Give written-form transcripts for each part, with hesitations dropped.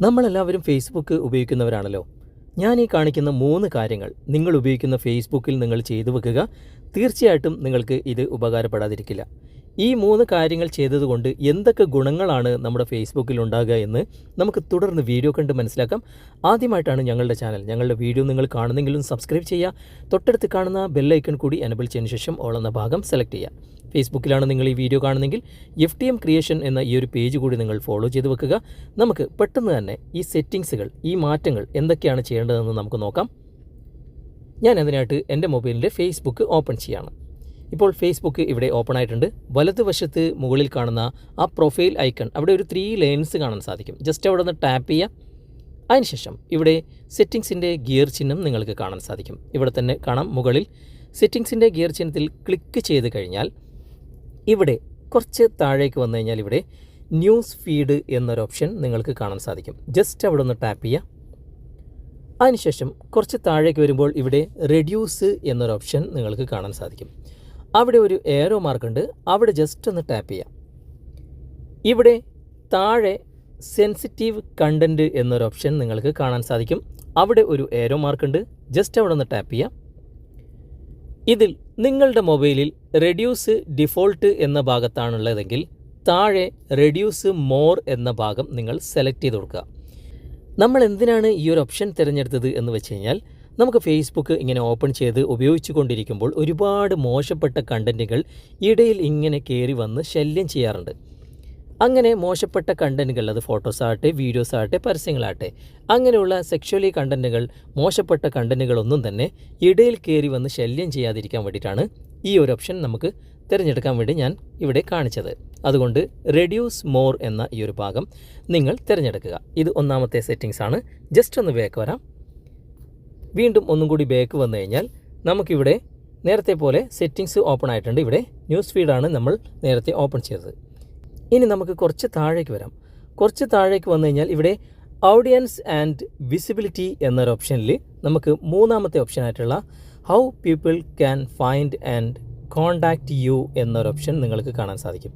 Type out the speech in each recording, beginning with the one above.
നമ്മളെല്ലാവരും ഫേസ്ബുക്ക് ഉപയോഗിക്കുന്നവരാണല്ലോ. ഞാൻ ഈ കാണിക്കുന്ന 3 കാര്യങ്ങൾ നിങ്ങൾ ഉപയോഗിക്കുന്ന ഫേസ്ബുക്കിൽ നിങ്ങൾ ചെയ്തു വെക്കുക. തീർച്ചയായിട്ടും നിങ്ങൾക്ക് ഇത് ഉപകാരപ്പെടാതിരിക്കില്ല. ഈ 3 കാര്യങ്ങൾ ചെയ്തതുകൊണ്ട് എന്തൊക്കെ ഗുണങ്ങളാണ് നമ്മുടെ ഫേസ്ബുക്കിൽ ഉണ്ടാകുക എന്ന് നമുക്ക് തുടർന്ന് വീഡിയോ കണ്ട് മനസ്സിലാക്കാം. ആദ്യമായിട്ടാണ് ഞങ്ങളുടെ ചാനൽ, ഞങ്ങളുടെ വീഡിയോ നിങ്ങൾ കാണുന്നെങ്കിലും സബ്സ്ക്രൈബ് ചെയ്യുക. തൊട്ടടുത്ത് കാണുന്ന ബെല്ലൈക്കൺ കൂടി എനബിൾ ചെയ്തതിന് ശേഷം ഓൾ എന്ന ഭാഗം സെലക്ട് ചെയ്യുക. ഫേസ്ബുക്കിലാണ് നിങ്ങൾ ഈ വീഡിയോ കാണുന്നെങ്കിൽ FTM ക്രിയേഷൻ എന്ന ഈ ഒരു പേജ് കൂടി നിങ്ങൾ ഫോളോ ചെയ്ത് വെക്കുക. നമുക്ക് പെട്ടെന്ന് തന്നെ ഈ സെറ്റിങ്സുകൾ, ഈ മാറ്റങ്ങൾ എന്തൊക്കെയാണ് ചെയ്യേണ്ടതെന്ന് നമുക്ക് നോക്കാം. ഞാൻ അതിനായിട്ട് എൻ്റെ മൊബൈലിൻ്റെ ഫേസ്ബുക്ക് ഓപ്പൺ ചെയ്യാണ്. ഇപ്പോൾ ഫേസ്ബുക്ക് ഇവിടെ ഓപ്പൺ ആയിട്ടുണ്ട്. വലതുവശത്ത് മുകളിൽ കാണുന്ന ആ പ്രൊഫൈൽ ഐക്കൺ, അവിടെ ഒരു 3 ലൈൻസ് കാണാൻ സാധിക്കും. ജസ്റ്റ് അവിടെ നിന്ന് ടാപ്പ് ചെയ്യുക. അതിനുശേഷം ഇവിടെ സെറ്റിങ്സിൻ്റെ ഗിയർ ചിഹ്നം നിങ്ങൾക്ക് കാണാൻ സാധിക്കും. ഇവിടെ തന്നെ കാണാം മുകളിൽ സെറ്റിങ്സിൻ്റെ ഗിയർ ചിഹ്നത്തിൽ ക്ലിക്ക് ചെയ്ത് കഴിഞ്ഞാൽ ഇവിടെ കുറച്ച് താഴേക്ക് വന്നു കഴിഞ്ഞാൽ ഇവിടെ ന്യൂസ് ഫീഡ് എന്നൊരു ഓപ്ഷൻ നിങ്ങൾക്ക് കാണാൻ സാധിക്കും. ജസ്റ്റ് അവിടെ ഒന്ന് ടാപ്പ് ചെയ്യുക. അതിനുശേഷം കുറച്ച് താഴേക്ക് വരുമ്പോൾ ഇവിടെ റെഡ്യൂസ് എന്നൊരു ഓപ്ഷൻ നിങ്ങൾക്ക് കാണാൻ സാധിക്കും. അവിടെ ഒരു ഏരോ മാർക്ക് ഉണ്ട്. അവിടെ ജസ്റ്റ് ഒന്ന് ടാപ്പ് ചെയ്യാം. ഇവിടെ താഴെ സെൻസിറ്റീവ് കണ്ടൻറ്റ് എന്നൊരു ഓപ്ഷൻ നിങ്ങൾക്ക് കാണാൻ സാധിക്കും. അവിടെ ഒരു ഏരോ മാർക്ക് ഉണ്ട്. ജസ്റ്റ് അവിടെ ഒന്ന് ടാപ്പ് ചെയ്യാം. ഇതിൽ നിങ്ങളുടെ മൊബൈലിൽ റെഡ്യൂസ് ഡിഫോൾട്ട് എന്ന ഭാഗത്താണുള്ളതെങ്കിൽ താഴെ റെഡ്യൂസ് മോർ എന്ന ഭാഗം നിങ്ങൾ സെലക്ട് ചെയ്ത് കൊടുക്കുക. നമ്മൾ എന്തിനാണ് ഈ ഒരു ഓപ്ഷൻ തിരഞ്ഞെടുത്തത് എന്ന് വെച്ച് കഴിഞ്ഞാൽ, നമുക്ക് ഫേസ്ബുക്ക് ഇങ്ങനെ ഓപ്പൺ ചെയ്ത് ഉപയോഗിച്ചു കൊണ്ടിരിക്കുമ്പോൾ ഒരുപാട് മോശപ്പെട്ട കണ്ടൻറ്റുകൾ ഇടയിൽ ഇങ്ങനെ കയറി വന്ന് ശല്യം ചെയ്യാറുണ്ട്. അങ്ങനെ മോശപ്പെട്ട കണ്ടൻറ്റുകൾ, അത് ഫോട്ടോസ് ആകട്ടെ, വീഡിയോസ് ആകട്ടെ, പരസ്യങ്ങളാകട്ടെ, അങ്ങനെയുള്ള സെക്ഷുവലി കണ്ടൻറ്റുകൾ, മോശപ്പെട്ട കണ്ടൻറ്റുകളൊന്നും തന്നെ ഇടയിൽ കയറി വന്ന് ശല്യം ചെയ്യാതിരിക്കാൻ വേണ്ടിയിട്ടാണ് ഈ ഒരു ഓപ്ഷൻ നമുക്ക് തിരഞ്ഞെടുക്കാൻ വേണ്ടി ഞാൻ ഇവിടെ കാണിച്ചത്. അതുകൊണ്ട് റെഡ്യൂസ് മോർ എന്ന ഈ ഒരു ഭാഗം നിങ്ങൾ തിരഞ്ഞെടുക്കുക. ഇത് ഒന്നാമത്തെ സെറ്റിങ്സ് ആണ്. ജസ്റ്റ് ഒന്ന് ബാക്ക് വരാം. വീണ്ടും ഒന്നും കൂടി ബാക്ക് വന്നു കഴിഞ്ഞാൽ നമുക്കിവിടെ നേരത്തെ പോലെ സെറ്റിങ്സ് ഓപ്പൺ ആയിട്ടുണ്ട്. ഇവിടെ ന്യൂസ് ഫീഡാണ് നമ്മൾ നേരത്തെ ഓപ്പൺ ചെയ്തത്. ഇനി നമുക്ക് കുറച്ച് താഴേക്ക് വരാം. കുറച്ച് താഴേക്ക് വന്നു കഴിഞ്ഞാൽ ഇവിടെ ഓഡിയൻസ് ആൻഡ് വിസിബിലിറ്റി എന്നൊരു ഓപ്ഷനിൽ നമുക്ക് മൂന്നാമത്തെ ഓപ്ഷനായിട്ടുള്ള how people can find and contact you എന്നൊരു ഓപ്ഷൻ നിങ്ങൾക്ക് കാണാൻ സാധിക്കും.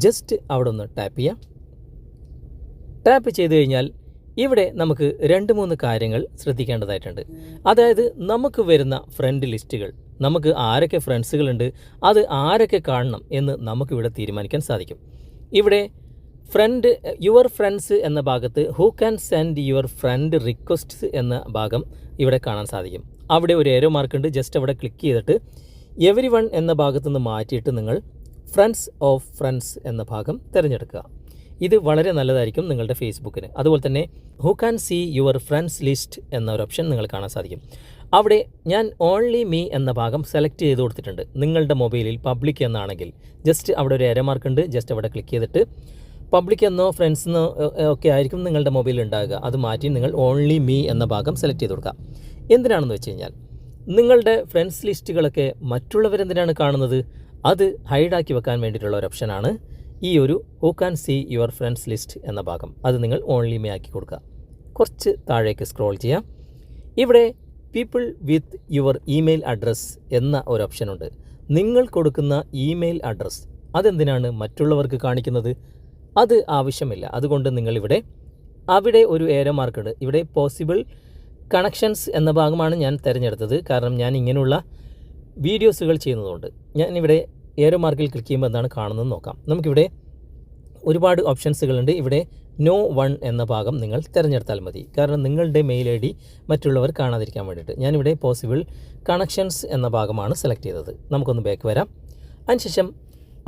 ജസ്റ്റ് അവിടെ ഒന്ന് ടാപ്പ് ചെയ്യാം. ടാപ്പ് ചെയ്ത് കഴിഞ്ഞാൽ ഇവിടെ നമുക്ക് 2-3 കാര്യങ്ങൾ ശ്രദ്ധിക്കേണ്ടതായിട്ടുണ്ട്. അതായത് നമുക്ക് വരുന്ന ഫ്രണ്ട് ലിസ്റ്റുകൾ, നമുക്ക് ആരൊക്കെ ഫ്രണ്ട്സുകളുണ്ട്, അത് ആരൊക്കെ കാണണം എന്ന് നമുക്കിവിടെ തീരുമാനിക്കാൻ സാധിക്കും. ഇവിടെ യുവർ ഫ്രണ്ട്സ് എന്ന ഭാഗത്ത് who can send your friend requests എന്ന ഭാഗം ഇവിടെ കാണാൻ സാധിക്കും. അവിടെ ഒരു ഏരോ മാർക്ക് ഉണ്ട്. ജസ്റ്റ് അവിടെ ക്ലിക്ക് ചെയ്തിട്ട് എവരി വൺ എന്ന ഭാഗത്തുനിന്ന് മാറ്റിയിട്ട് നിങ്ങൾ ഫ്രണ്ട്സ് ഓഫ് ഫ്രണ്ട്സ് എന്ന ഭാഗം തിരഞ്ഞെടുക്കുക. ഇത് വളരെ നല്ലതായിരിക്കും നിങ്ങളുടെ ഫേസ്ബുക്കിന്. അതുപോലെ തന്നെ who can see your friends list എന്ന ഒരു ഓപ്ഷൻ നിങ്ങൾ കാണാൻ സാധിക്കും. അവിടെ ഞാൻ ഓൺലി മീ എന്ന ഭാഗം സെലക്ട് ചെയ്ത് കൊടുത്തിട്ടുണ്ട്. നിങ്ങളുടെ മൊബൈലിൽ പബ്ലിക് എന്നാണെങ്കിൽ ജസ്റ്റ് അവിടെ ഒരു ഏരോ മാർക്ക് ഉണ്ട്. ജസ്റ്റ് അവിടെ ക്ലിക്ക് ചെയ്തിട്ട് പബ്ലിക് എന്നോ ഫ്രണ്ട്സ് എന്നോ ഒക്കെ ആയിരിക്കും നിങ്ങളുടെ മൊബൈലിൽ ഉണ്ടാകുക. അത് മാറ്റി നിങ്ങൾ ഓൺലി മീ എന്ന ഭാഗം സെലക്ട് ചെയ്ത് കൊടുക്കുക. എന്തിനാണെന്ന് വെച്ച് കഴിഞ്ഞാൽ, നിങ്ങളുടെ ഫ്രണ്ട്സ് ലിസ്റ്റുകളൊക്കെ മറ്റുള്ളവരെന്തിനാണ് കാണുന്നത്, അത് ഹൈഡാക്കി വെക്കാൻ വേണ്ടിയിട്ടുള്ള ഒരു ഓപ്ഷനാണ് ഈ ഒരു who can see your friends list എന്ന ഭാഗം. അത് നിങ്ങൾ ഓൺലി മീ ആക്കി കൊടുക്കുക. കുറച്ച് താഴേക്ക് സ്ക്രോൾ ചെയ്യാം. ഇവിടെ people with your email address എന്ന ഒരു ഓപ്ഷനുണ്ട്. നിങ്ങൾ കൊടുക്കുന്ന ഇമെയിൽ അഡ്രസ്സ് അതെന്തിനാണ് മറ്റുള്ളവർക്ക് കാണിക്കുന്നത്? അത് ആവശ്യമില്ല. അതുകൊണ്ട് നിങ്ങളിവിടെ അവിടെ ഒരു ഏരോ മാർക്കുണ്ട്. ഇവിടെ പോസിബിൾ കണക്ഷൻസ് എന്ന ഭാഗമാണ് ഞാൻ തിരഞ്ഞെടുത്തത്. കാരണം ഞാൻ ഇങ്ങനെയുള്ള വീഡിയോസുകൾ ചെയ്യുന്നതുകൊണ്ട് ഞാനിവിടെ ഏരോ മാർക്കിൽ ക്ലിക്ക് ചെയ്യുമ്പോൾ എന്താണ് കാണുന്നത് നോക്കാം. നമുക്കിവിടെ ഒരുപാട് ഓപ്ഷൻസുകളുണ്ട്. ഇവിടെ നോ വൺ എന്ന ഭാഗം നിങ്ങൾ തിരഞ്ഞെടുത്താൽ മതി. കാരണം നിങ്ങളുടെ മെയിൽ ID മറ്റുള്ളവർ കാണാതിരിക്കാൻ വേണ്ടിയിട്ട്. ഞാനിവിടെ പോസിബിൾ കണക്ഷൻസ് എന്ന ഭാഗമാണ് സെലക്ട് ചെയ്തത്. നമുക്കൊന്ന് ബാക്ക് വരാം. അതിനുശേഷം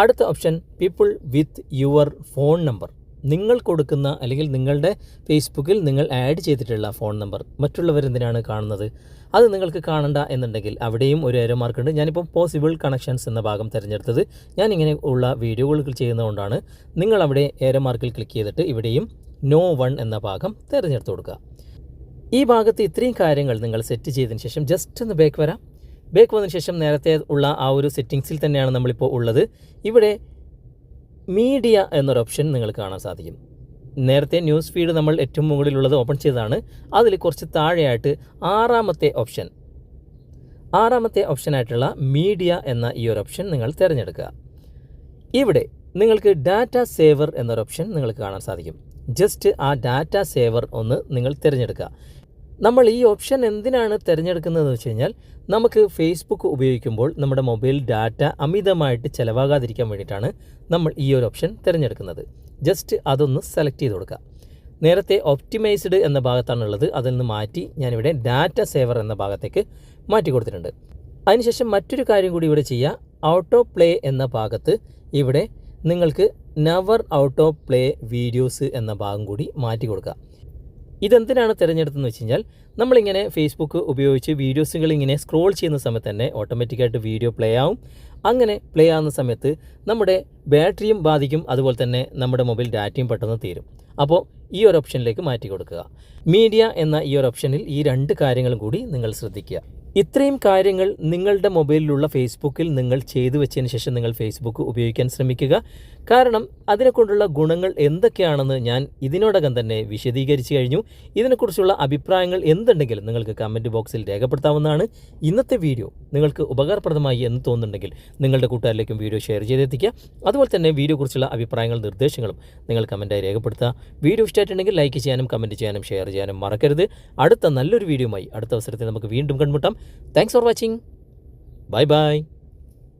അടുത്ത option people with your phone number. നിങ്ങൾ കൊടുക്കുന്ന അല്ലെങ്കിൽ നിങ്ങളുടെ ഫേസ്ബുക്കിൽ നിങ്ങൾ ആഡ് ചെയ്തിട്ടുള്ള ഫോൺ നമ്പർ മറ്റുള്ളവരെന്തിനാണ് കാണുന്നത്, അത് നിങ്ങൾക്ക് കാണണ്ട എന്നുണ്ടെങ്കിൽ അവിടെയും ഒരു ഏരോ മാർക്ക് ഉണ്ട്. ഞാനിപ്പോൾ പോസിബിൾ കണക്ഷൻസ് എന്ന ഭാഗം തിരഞ്ഞെടുത്തത് ഞാനിങ്ങനെ ഉള്ള വീഡിയോകൾ ചെയ്യുന്നതുകൊണ്ടാണ്. നിങ്ങൾ അവിടെ ഏരോ മാർക്കിൽ ക്ലിക്ക് ചെയ്തിട്ട് ഇവിടെയും നോ വൺ എന്ന ഭാഗം തിരഞ്ഞെടുത്ത് കൊടുക്കുക. ഈ ഭാഗത്ത് ഇത്രയും കാര്യങ്ങൾ നിങ്ങൾ സെറ്റ് ചെയ്തതിന് ശേഷം ജസ്റ്റ് ഒന്ന് ബാക്ക് വരാം. ബാക്ക് വന്നതിന് ശേഷം നേരത്തെ ഉള്ള ആ ഒരു സെറ്റിങ്സിൽ തന്നെയാണ് നമ്മളിപ്പോൾ ഉള്ളത്. ഇവിടെ മീഡിയ എന്നൊരു ഓപ്ഷൻ നിങ്ങൾ കാണാൻ സാധിക്കും. നേരത്തെ ന്യൂസ് ഫീഡ് നമ്മൾ ഏറ്റവും മുകളിലുള്ളത് ഓപ്പൺ ചെയ്തതാണ്. അതിൽ കുറച്ച് താഴെയായിട്ട് ആറാമത്തെ ഓപ്ഷനായിട്ടുള്ള മീഡിയ എന്ന ഈ ഒരു ഓപ്ഷൻ നിങ്ങൾ തിരഞ്ഞെടുക്കുക. ഇവിടെ നിങ്ങൾക്ക് ഡാറ്റ സേവർ എന്നൊരു ഓപ്ഷൻ നിങ്ങൾക്ക് കാണാൻ സാധിക്കും. ജസ്റ്റ് ആ ഡാറ്റ സേവർ ഒന്ന് നിങ്ങൾ തിരഞ്ഞെടുക്കുക. നമ്മൾ ഈ ഓപ്ഷൻ എന്തിനാണ് തിരഞ്ഞെടുക്കുന്നതെന്ന് വെച്ച് കഴിഞ്ഞാൽ നമുക്ക് ഫേസ്ബുക്ക് ഉപയോഗിക്കുമ്പോൾ നമ്മുടെ മൊബൈൽ ഡാറ്റ അമിതമായിട്ട് ചിലവാകാതിരിക്കാൻ വേണ്ടിയിട്ടാണ് നമ്മൾ ഈ ഒരു ഓപ്ഷൻ തിരഞ്ഞെടുക്കുന്നത്. ജസ്റ്റ് അതൊന്ന് സെലക്ട് ചെയ്ത് കൊടുക്കുക. നേരത്തെ ഒപ്റ്റിമൈസ്ഡ് എന്ന ഭാഗത്താണുള്ളത്, അതിൽ നിന്ന് മാറ്റി ഞാനിവിടെ ഡാറ്റ സേവർ എന്ന ഭാഗത്തേക്ക് മാറ്റി കൊടുത്തിട്ടുണ്ട്. അതിനുശേഷം മറ്റൊരു കാര്യം കൂടി ഇവിടെ ചെയ്യുക. ഔട്ടോ പ്ലേ എന്ന ഭാഗത്ത് ഇവിടെ നിങ്ങൾക്ക് നെവർ ഔട്ടോ പ്ലേ വീഡിയോസ് എന്ന ഭാഗം കൂടി മാറ്റി കൊടുക്കുക. ഇതെന്തിനാണ് തിരഞ്ഞെടുത്തതെന്ന് വെച്ച് കഴിഞ്ഞാൽ നമ്മളിങ്ങനെ ഫേസ്ബുക്ക് ഉപയോഗിച്ച് വീഡിയോസുകൾ ഇങ്ങനെ സ്ക്രോൾ ചെയ്യുന്ന സമയത്ത് തന്നെ ഓട്ടോമാറ്റിക്കായിട്ട് വീഡിയോ പ്ലേ ആവും. അങ്ങനെ പ്ലേ ആവുന്ന സമയത്ത് നമ്മുടെ ബാറ്ററിയും ബാധിക്കും, അതുപോലെ തന്നെ നമ്മുടെ മൊബൈൽ ഡാറ്റയും പെട്ടെന്ന് തീരും. അപ്പോൾ ഈ ഒരു ഓപ്ഷനിലേക്ക് മാറ്റി കൊടുക്കുക. മീഡിയ എന്ന ഈ ഒരു ഓപ്ഷനിൽ ഈ 2 കാര്യങ്ങളും കൂടി നിങ്ങൾ ശ്രദ്ധിക്കുക. ഇത്രയും കാര്യങ്ങൾ നിങ്ങളുടെ മൊബൈലിലുള്ള ഫേസ്ബുക്കിൽ നിങ്ങൾ ചെയ്തു വെച്ചതിന് ശേഷം നിങ്ങൾ ഫേസ്ബുക്ക് ഉപയോഗിക്കാൻ ശ്രമിക്കുക. കാരണം അതിനെക്കൊണ്ടുള്ള ഗുണങ്ങൾ എന്തൊക്കെയാണെന്ന് ഞാൻ ഇതിനോടകം തന്നെ വിശദീകരിച്ചു കഴിഞ്ഞു. ഇതിനെക്കുറിച്ചുള്ള അഭിപ്രായങ്ങൾ എന്തുണ്ടെങ്കിലും നിങ്ങൾക്ക് കമൻറ്റ് ബോക്സിൽ രേഖപ്പെടുത്താവുന്നതാണ്. ഇന്നത്തെ വീഡിയോ നിങ്ങൾക്ക് ഉപകാരപ്രദമായി എന്ന് തോന്നുന്നുണ്ടെങ്കിൽ നിങ്ങളുടെ കൂട്ടുകാരിലേക്കും വീഡിയോ ഷെയർ ചെയ്തെത്തിക്കുക. അതുപോലെ തന്നെ വീഡിയോയെക്കുറിച്ചുള്ള അഭിപ്രായങ്ങളും നിർദ്ദേശങ്ങളും നിങ്ങൾ കമൻറ്റായി രേഖപ്പെടുത്തുക. വീഡിയോ ഇഷ്ടമായിട്ടുണ്ടെങ്കിൽ ലൈക്ക് ചെയ്യാനും കമൻറ്റ് ചെയ്യാനും ഷെയർ ചെയ്യാനും മറക്കരുത്. അടുത്ത നല്ലൊരു വീഡിയോയുമായി അടുത്ത അവസരത്തിൽ നമുക്ക് വീണ്ടും കണ്ടുമുട്ടാം. Thanks for watching. Bye bye.